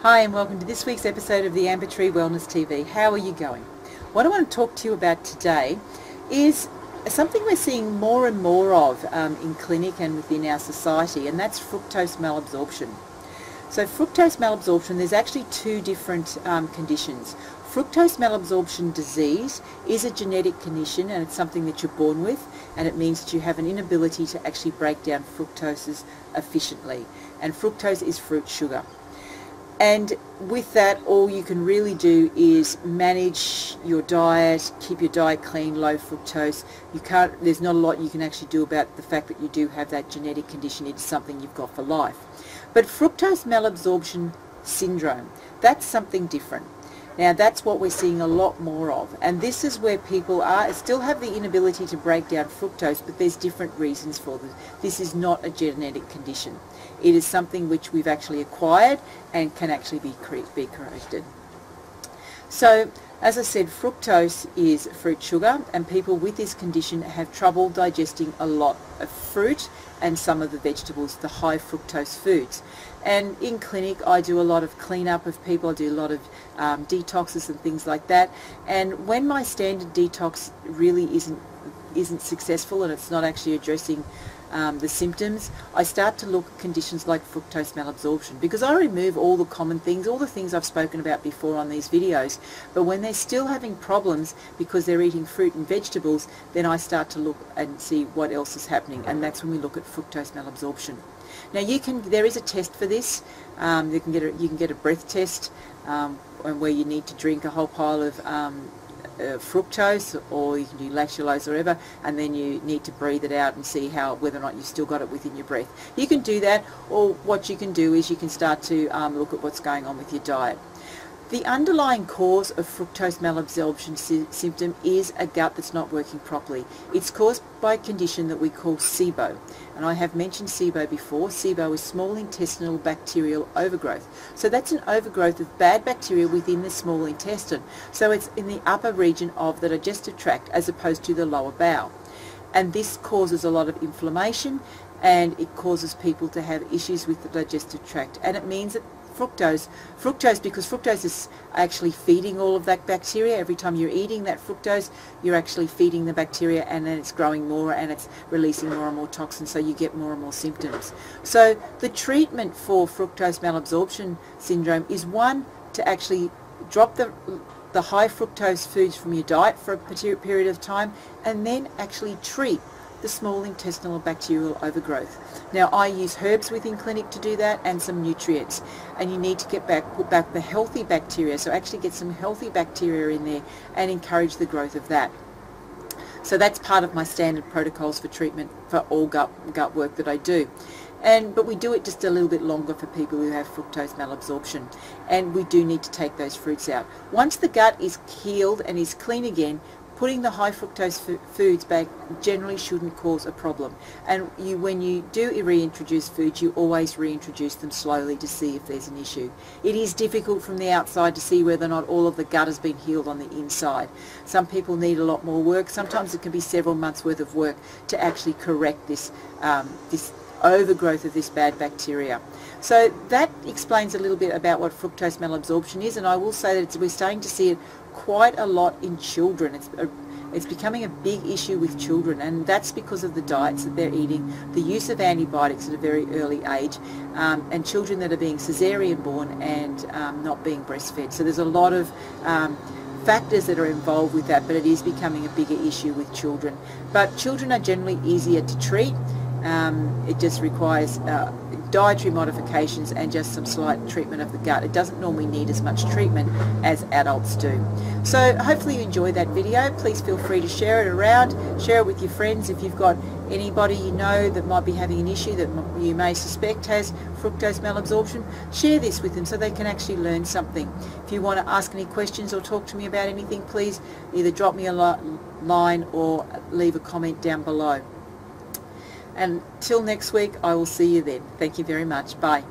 Hi and welcome to this week's episode of the Amber Tree Wellness TV. How are you going? What I want to talk to you about today is something we're seeing more and more of in clinic and within our society, and that's fructose malabsorption. So fructose malabsorption, there's actually two different conditions. Fructose malabsorption disease is a genetic condition, and it's something that you're born with, and it means that you have an inability to actually break down fructoses efficiently. And fructose is fruit sugar. And with that, all you can really do is manage your diet, keep your diet clean, low fructose. There's not a lot you can actually do about the fact that you do have that genetic condition. It's something you've got for life. But fructose malabsorption syndrome, that's something different. Now that's what we're seeing a lot more of, and this is where people still have the inability to break down fructose, but there's different reasons for this. This is not a genetic condition. It is something which we've actually acquired and can actually be corrected. So, as I said, fructose is fruit sugar, and people with this condition have trouble digesting a lot of fruit and some of the vegetables, the high fructose foods. And in clinic I do a lot of cleanup of people, I do a lot of detoxes and things like that, and when my standard detox really isn't successful and it's not actually addressing the symptoms, I start to look at conditions like fructose malabsorption, because I remove all the common things, all the things I've spoken about before on these videos, but when they're still having problems because they're eating fruit and vegetables, then I start to look and see what else is happening, and that's when we look at fructose malabsorption. Now there is a test for this. You can get a breath test where you need to drink a whole pile of fructose, or you can do lactulose or whatever, and then you need to breathe it out and see whether or not you've still got it within your breath. You can do that, or what you can do is you can start to look at what's going on with your diet. The underlying cause of fructose malabsorption symptom is a gut that's not working properly. It's caused by a condition that we call SIBO, and I have mentioned SIBO before. SIBO is small intestinal bacterial overgrowth. So that's an overgrowth of bad bacteria within the small intestine. So it's in the upper region of the digestive tract as opposed to the lower bowel. And this causes a lot of inflammation, and it causes people to have issues with the digestive tract. And it means that fructose, because fructose is actually feeding all of that bacteria. Every time you're eating that fructose, you're actually feeding the bacteria, and then it's growing more and it's releasing more and more toxins, so you get more and more symptoms. So the treatment for fructose malabsorption syndrome is one, to actually drop the high fructose foods from your diet for a period of time, and then actually treat the small intestinal bacterial overgrowth. Now I use herbs within clinic to do that, and some nutrients, and you need to put back the healthy bacteria, so actually get some healthy bacteria in there and encourage the growth of that. So that's part of my standard protocols for treatment for all gut work that I do. But we do it just a little bit longer for people who have fructose malabsorption, and we do need to take those fruits out. Once the gut is healed and is clean again, putting the high fructose foods back generally shouldn't cause a problem. And when you do reintroduce foods, you always reintroduce them slowly to see if there's an issue. It is difficult from the outside to see whether or not all of the gut has been healed on the inside. Some people need a lot more work. Sometimes it can be several months worth of work to actually correct this overgrowth of this bad bacteria. So that explains a little bit about what fructose malabsorption is, and I will say that we're starting to see it quite a lot in children. It's becoming a big issue with children, and that's because of the diets that they're eating, the use of antibiotics at a very early age, and children that are being caesarean born and not being breastfed. So there's a lot of factors that are involved with that, but it is becoming a bigger issue with children. But children are generally easier to treat. It just requires dietary modifications and just some slight treatment of the gut. It doesn't normally need as much treatment as adults do. So hopefully you enjoyed that video. Please feel free to share it around, share it with your friends. If you've got anybody you know that might be having an issue that you may suspect has fructose malabsorption, share this with them so they can actually learn something. If you want to ask any questions or talk to me about anything, please either drop me a line or leave a comment down below. Until next week, I will see you then. Thank you very much. Bye.